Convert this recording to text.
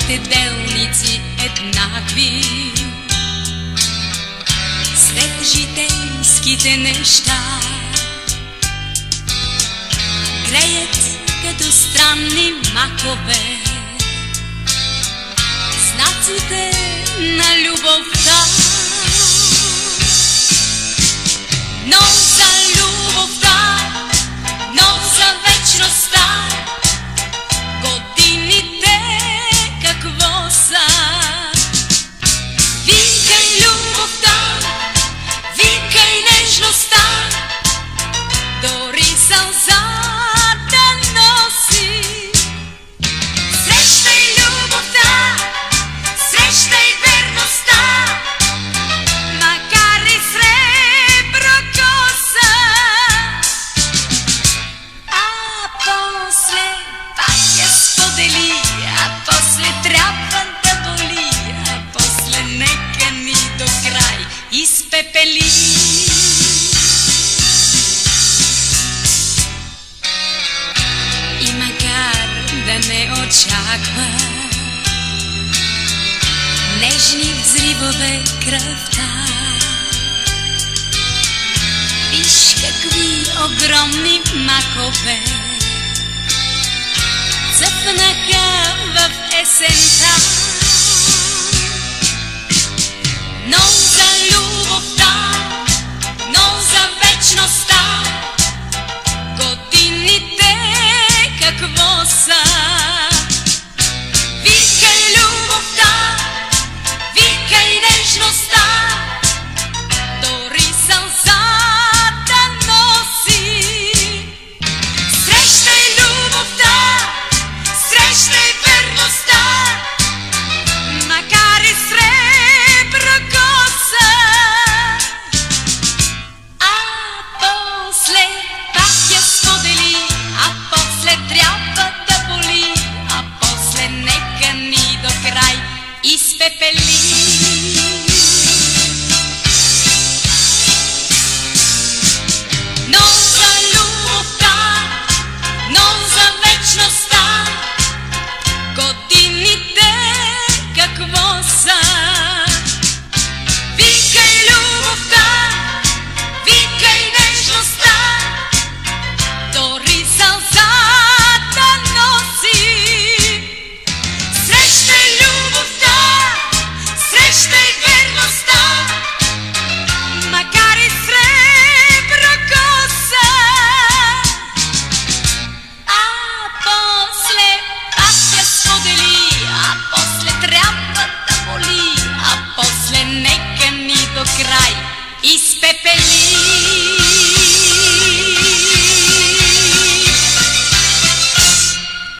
Нашите делници еднакви, след житейските неща греят като странни макове знаците на любовта. Но за любовта, но за вечността годините какво са? Викай любовта, викай нежността, дори сълза да носи. Срещай любовта, срещай верността, макар и сребро коса. А после пак я сподели, а после трябва да боли, а после нека ни до край изпепели. И макар да не очаква нежни взривове кръвта, виж какви огромни макове цъфнаха в есента. Но за любовта, но за вечността годините какво са? Викай любовта, викай нежността, дори сълза да носи. Срещай любовта, срещай верността, макар и сребро коса. А после пак я сподели, а после трябва да боли, а после нека ни до край изпепели. Но за любовта, но за вечността годините какво са? Викай любовта, викай нежността, дори сълза да носи. Срещай любовта, срещай верността, макар и сребро коса. А после пак я сподели, а после трябва да боли, а после нека ни до край изпепели.